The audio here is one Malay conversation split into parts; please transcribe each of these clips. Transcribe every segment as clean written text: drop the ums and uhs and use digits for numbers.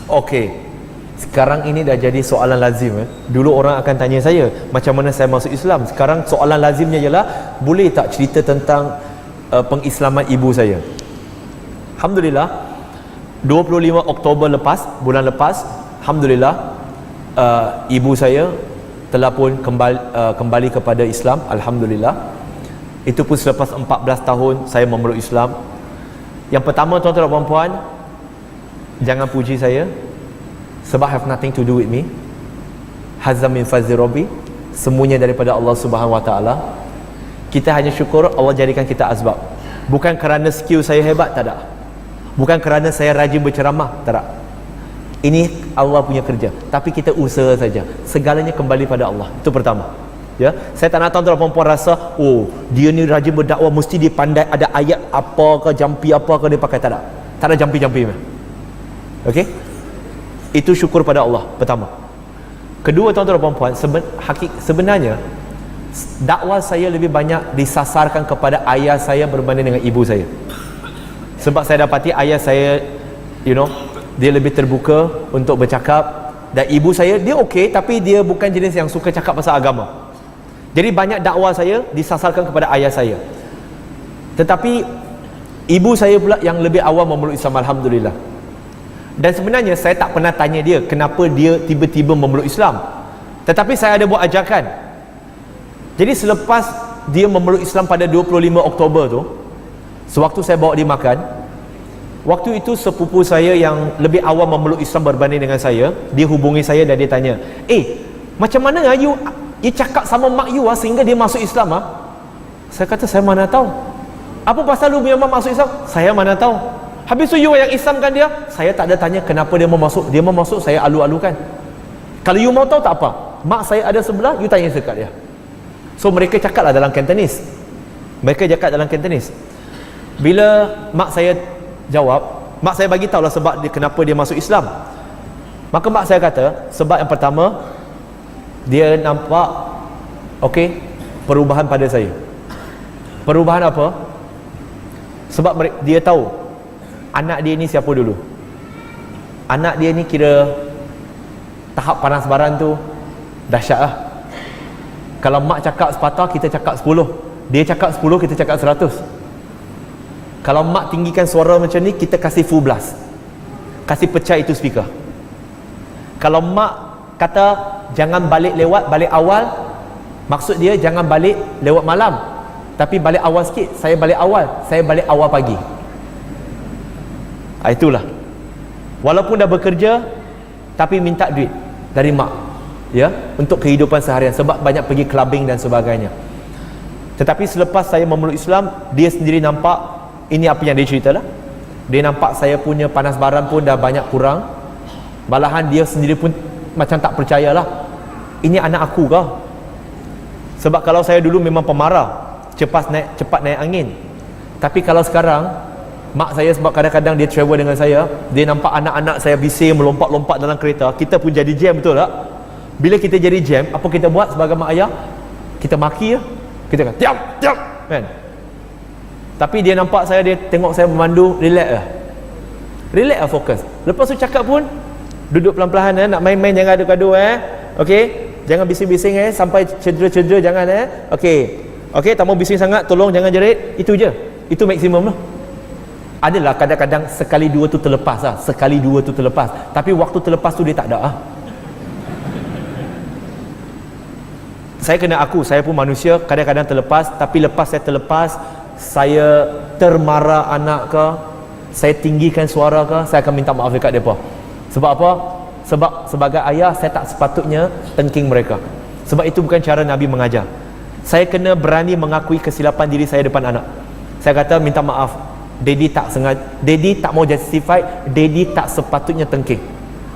Okey, sekarang ini dah jadi soalan lazim. Dulu orang akan tanya saya macam mana saya masuk Islam. Sekarang soalan lazimnya ialah, boleh tak cerita tentang pengislaman ibu saya? Alhamdulillah, 25 Oktober lepas, bulan lepas, Alhamdulillah, ibu saya telah pun kembali kepada Islam. Alhamdulillah. Itu pun selepas 14 tahun saya memeluk Islam. Yang pertama, tuan-tuan dan puan-puan, jangan puji saya, sebab have nothing to do with me. Hazza min fazli Rabbi, semuanya daripada Allah Subhanahu Wa Taala. Kita hanya syukur Allah jadikan kita asbab. Bukan kerana skill saya hebat, tak ada. Bukan kerana saya rajin berceramah, tak ada. Ini Allah punya kerja, tapi kita usaha saja. Segalanya kembali pada Allah. Itu pertama. Ya, saya tak nak tahu tuan perempuan rasa, oh dia ni rajin berdakwah, mesti dia pandai ada ayat apa ke, jampi apa ke dia pakai. Tak ada. Tak ada jampi-jampi. Okey? Itu syukur pada Allah, pertama. Kedua, tuan-tuan dan puan-puan, sebenarnya dakwah saya lebih banyak disasarkan kepada ayah saya berbanding dengan ibu saya. Sebab saya dapati ayah saya, dia lebih terbuka untuk bercakap, dan ibu saya, dia okey, tapi dia bukan jenis yang suka cakap pasal agama. Jadi banyak dakwah saya disasarkan kepada ayah saya. Tetapi ibu saya pula yang lebih awal memeluk Islam, alhamdulillah. Dan sebenarnya saya tak pernah tanya dia kenapa dia tiba-tiba memeluk Islam. Tetapi saya ada buat ajakan. Jadi selepas dia memeluk Islam pada 25 Oktober tu, sewaktu saya bawa dia makan, waktu itu sepupu saya yang lebih awal memeluk Islam berbanding dengan saya, dia hubungi saya dan dia tanya, macam mana you cakap sama mak you sehingga dia masuk Islam? Saya kata, saya mana tahu. Apa pasal lu punya mak masuk Islam? Saya mana tahu. Habis tu you yang Islamkan dia? Saya tak ada tanya kenapa dia mau masuk. Dia mau masuk, saya alu-alukan. Kalau you mau tahu, tak apa. Mak saya ada sebelah, you tanya dekat dia. So mereka cakaplah dalam Cantonese. Mereka cakap dalam Cantonese. Bila mak saya jawab, mak saya bagi tahulah sebab dia, kenapa dia masuk Islam. Maka mak saya kata, sebab yang pertama, dia nampak perubahan pada saya. Perubahan apa? Sebab dia tahu anak dia ni siapa dulu. Anak dia ni kira tahap panas baran tu dahsyat lah. Kalau mak cakap sepatah, kita cakap 10. Dia cakap 10, kita cakap 100. Kalau mak tinggikan suara macam ni, kita kasih full blast, kasih pecah itu speaker. Kalau mak kata jangan balik balik awal, maksud dia jangan balik lewat malam, tapi balik awal sikit. Saya balik awal pagi. Itulah. Walaupun dah bekerja, tapi minta duit dari mak, ya, untuk kehidupan seharian, sebab banyak pergi clubbing dan sebagainya. Tetapi selepas saya memeluk Islam, dia sendiri nampak, ini apa yang dia cerita lah, dia nampak saya punya panas baran pun dah banyak kurang. Malahan dia sendiri pun macam tak percayalah, ini anak aku ke? Sebab kalau saya dulu memang pemarah, cepat naik angin. Tapi kalau sekarang, mak saya sebab kadang-kadang dia travel dengan saya, dia nampak anak-anak saya bising melompat-lompat dalam kereta, kita pun jadi jam, betul tak? Bila kita jadi jam, apa kita buat sebagai mak ayah? Kita maki ya, kita kata tiap kan. Tapi dia nampak saya, dia tengok saya memandu, relax lah, fokus. Lepas tu cakap pun duduk pelan-pelan, nak main-main jangan gaduh-gaduh jangan bising-bising sampai cedera-cedera, jangan okey, tak mau bising sangat, tolong jangan jerit. Itu je, itu maksimum lah. Adalah kadang-kadang sekali dua tu terlepas tapi waktu terlepas tu dia tak ada saya pun manusia, kadang-kadang terlepas. Tapi lepas saya terlepas, saya termarah anak ke, saya tinggikan suara ke, saya akan minta maaf dekat mereka. Sebab apa? Sebab sebagai ayah, saya tak sepatutnya tengking mereka. Sebab itu bukan cara Nabi mengajar. Saya kena berani mengakui kesilapan diri saya depan anak. Saya kata, minta maaf, Daddy tak sengaja, Daddy tak mau justify, Daddy tak sepatutnya tengking.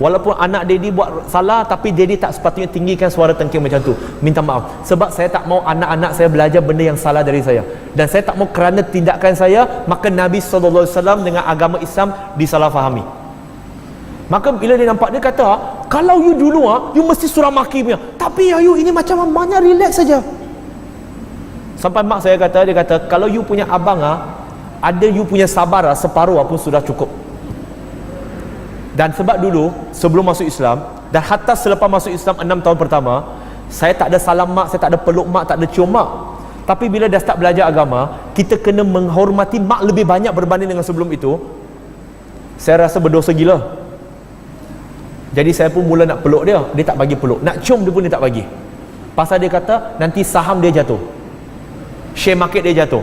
Walaupun anak Daddy buat salah, tapi Daddy tak sepatutnya tinggikan suara tengking macam tu. Minta maaf. Sebab saya tak mau anak-anak saya belajar benda yang salah dari saya. Dan saya tak mau kerana tindakan saya, maka Nabi SAW dengan agama Islam disalahfahami. Maka bila dia nampak, dia kata, kalau you dulu you mesti surah maki punya. Tapi you ini macam mana, relax saja. Sampai mak saya kata, dia kata, kalau you punya abang ada you punya sabar separuh pun sudah cukup. Dan sebab dulu sebelum masuk Islam dan hatta selepas masuk Islam 6 tahun pertama, saya tak ada salam mak, saya tak ada peluk mak, tak ada cium mak. Tapi bila dah start belajar agama, kita kena menghormati mak lebih banyak berbanding dengan sebelum itu. Saya rasa berdosa gila. Jadi saya pun mula nak peluk dia, dia tak bagi peluk. Nak cium dia pun dia tak bagi. Pasal dia kata nanti saham dia jatuh, share market dia jatuh.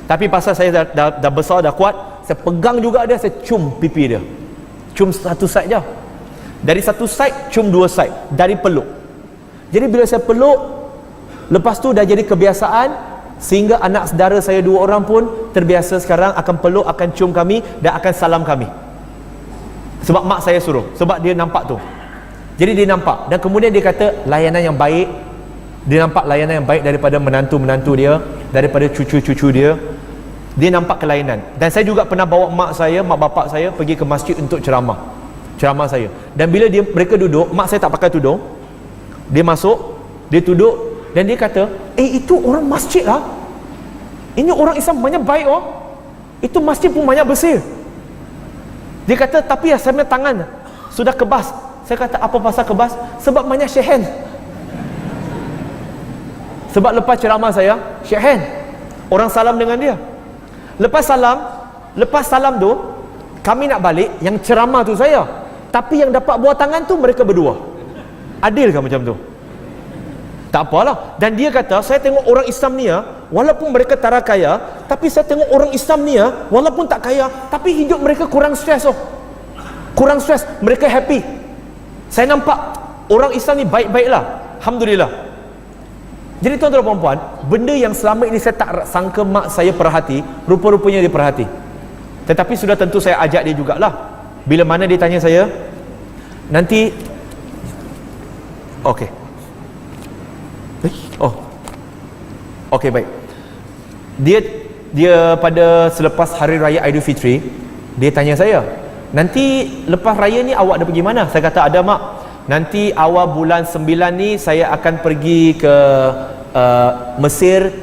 Tapi pasal saya dah besar, dah kuat, saya pegang juga dia, saya cium pipi dia. Cium satu side je. Dari satu side, cium dua side. Dari peluk. Jadi bila saya peluk, lepas tu dah jadi kebiasaan, sehingga anak saudara saya 2 orang pun terbiasa sekarang akan peluk, akan cium kami dan akan salam kami. Sebab mak saya suruh, sebab dia nampak tu. Jadi dia nampak. Dan kemudian dia kata layanan yang baik, dia nampak layanan yang baik daripada menantu-menantu dia, daripada cucu-cucu dia. Dia nampak kelainan. Dan saya juga pernah bawa mak bapak saya pergi ke masjid untuk ceramah saya. Dan bila mereka duduk, mak saya tak pakai tudung, dia masuk, dia duduk, dan dia kata, itu orang masjid lah, ini orang Islam banyak baik itu masjid pun banyak bersih. Dia kata, tapi ya saya punya tangan sudah kebas. Saya kata, apa pasal kebas? Sebab banyak shake hand. Sebab lepas ceramah saya shake hand, orang salam dengan dia. Lepas salam tu kami nak balik, yang ceramah tu saya, tapi yang dapat buah tangan tu mereka berdua. Adil ke macam tu? Tak apalah. Dan dia kata, saya tengok orang Islam ni walaupun mereka tak kaya, tapi saya tengok orang Islam ni walaupun tak kaya, tapi hidup mereka kurang stres kurang stres, mereka happy. Saya nampak orang Islam ni baik-baik lah, alhamdulillah. Jadi tuan-tuan dan puan-puan, benda yang selama ini saya tak sangka mak saya perhati, rupa-rupanya dia perhati. Tetapi sudah tentu saya ajak dia jugalah. Bila mana dia tanya saya, nanti okey, okey, baik. Dia pada selepas hari raya Aidilfitri, dia tanya saya, nanti lepas raya ni awak dah pergi mana? Saya kata, ada mak, nanti awal bulan 9 ni saya akan pergi ke Mesir,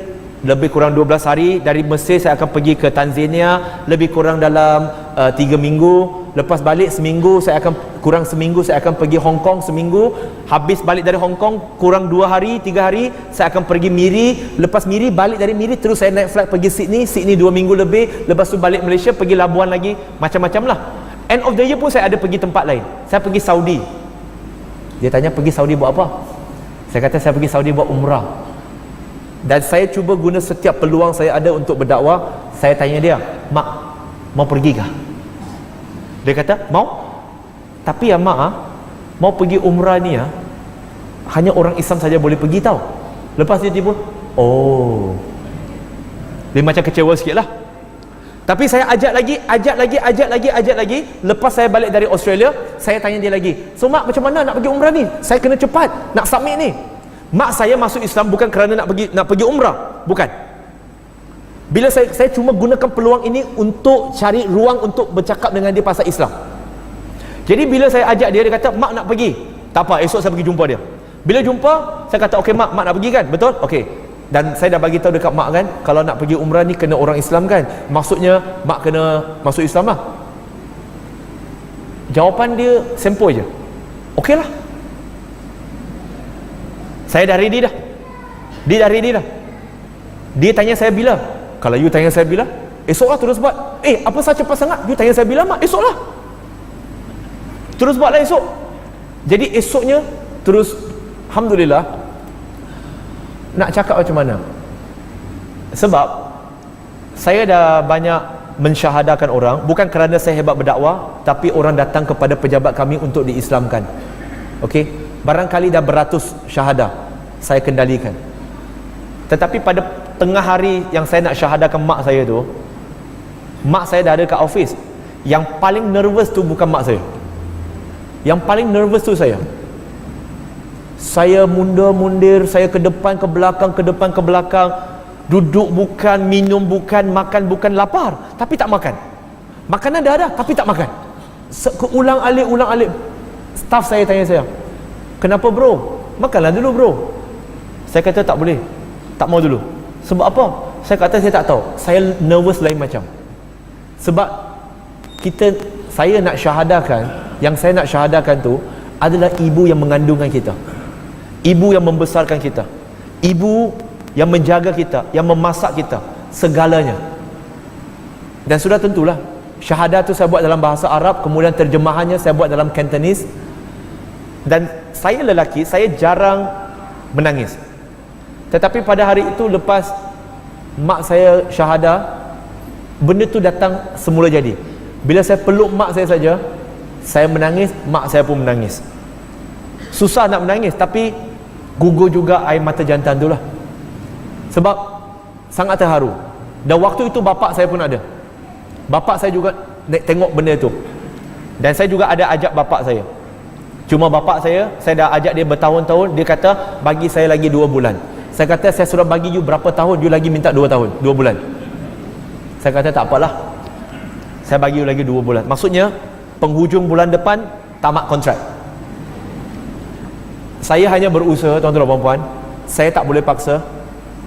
lebih kurang 12 hari. Dari Mesir saya akan pergi ke Tanzania, lebih kurang dalam 3 minggu. Lepas balik seminggu, saya akan kurang seminggu, saya akan pergi Hong Kong seminggu. Habis balik dari Hong Kong, kurang 2 hari, 3 hari, saya akan pergi Miri. Lepas Miri, balik dari Miri, terus saya naik flight pergi Sydney 2 minggu lebih. Lepas tu balik Malaysia, pergi Labuan lagi, macam-macam lah. End of the year pun saya ada pergi tempat lain. Saya pergi Saudi. Dia tanya, pergi Saudi buat apa? Saya kata, saya pergi Saudi buat umrah. Dan saya cuba guna setiap peluang saya ada untuk berdakwah. Saya tanya dia, mak, mau pergi kah? Dia kata, mau. Tapi ya mak, mau pergi umrah ni hanya orang Islam saja boleh pergi tau. Lepas dia tiba, dia macam kecewa sikit lah. Tapi saya ajak lagi. Lepas saya balik dari Australia, saya tanya dia lagi, so mak, macam mana nak pergi umrah ni? Saya kena cepat nak submit ni. Mak saya masuk Islam bukan kerana nak pergi umrah, bukan. Bila saya cuma gunakan peluang ini untuk cari ruang untuk bercakap dengan dia pasal Islam. Jadi bila saya ajak dia kata, mak nak pergi. Tak apa, esok saya pergi jumpa dia. Bila jumpa, saya kata, okey mak nak pergi kan? Betul? Okey. Dan saya dah bagi tahu dekat mak kan, kalau nak pergi umrah ni kena orang Islam kan? Maksudnya mak kena masuk Islam lah. Jawapan dia sempoi je. Okey lah. Saya dah ready dah. Dia dah ready dah. Dia tanya saya bila. Kalau you tanya saya bila, esok lah terus buat. Apa saya cepat sangat? You tanya saya bila mak? Esok lah. Terus buat lah esok. Jadi esoknya terus, alhamdulillah. Nak cakap macam mana? Sebab saya dah banyak mensyahadakan orang, bukan kerana saya hebat berdakwah, tapi orang datang kepada pejabat kami untuk diislamkan. Okey? Barangkali dah beratus syahadah saya kendalikan. Tetapi pada tengah hari yang saya nak syahadakan mak saya tu, mak saya dah ada kat office. Yang paling nervous tu bukan mak saya. Yang paling nervous tu saya. Saya mundur-mundir, saya ke depan ke belakang, duduk bukan, minum bukan, makan bukan, lapar tapi tak makan. Makanan dah ada tapi tak makan. Ulang-alik. Staff saya tanya saya, kenapa bro? Makanlah dulu bro. Saya kata tak boleh, tak mau dulu. Sebab apa? Saya kata saya tak tahu. Saya nervous lain macam. Sebab kita saya nak syahadakan, yang saya nak syahadakan tu adalah ibu yang mengandungkan kita, ibu yang membesarkan kita, ibu yang menjaga kita, yang memasak kita, segalanya. Dan sudah tentulah syahadah tu saya buat dalam bahasa Arab, kemudian terjemahannya saya buat dalam Cantonese. Dan saya lelaki, saya jarang menangis. Tetapi pada hari itu lepas mak saya syahadah, benda tu datang semula jadi. Bila saya peluk mak saya saja, saya menangis, mak saya pun menangis. Susah nak menangis, tapi gugur juga air mata jantan tu lah. Sebab sangat terharu. Dan waktu itu bapak saya pun ada. Bapak saya juga tengok benda tu. Dan saya juga ada ajak bapak saya. Cuma bapak saya dah ajak dia bertahun-tahun. Dia kata bagi saya lagi 2 bulan. Saya kata saya sudah bagi you berapa tahun, you lagi minta 2 tahun, 2 bulan. Saya kata tak apalah, saya bagi you lagi 2 bulan. Maksudnya penghujung bulan depan tamat kontrak. Saya hanya berusaha, tuan-tuan dan puan-puan. Saya tak boleh paksa.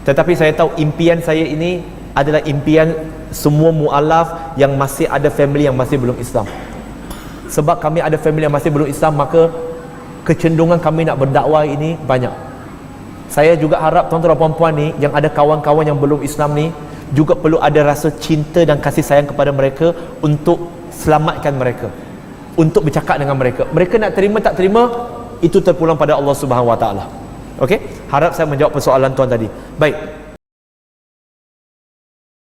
Tetapi saya tahu impian saya ini adalah impian semua mu'alaf yang masih ada family yang masih belum Islam. Sebab kami ada family yang masih belum Islam, maka kecenderungan kami nak berdakwah ini banyak. Saya juga harap tuan-tuan dan puan-puan ni yang ada kawan-kawan yang belum Islam ni juga perlu ada rasa cinta dan kasih sayang kepada mereka untuk selamatkan mereka, untuk bercakap dengan mereka. Mereka nak terima tak terima, itu terpulang pada Allah Subhanahu Wa Taala. Okey, harap saya menjawab persoalan tuan tadi. Baik.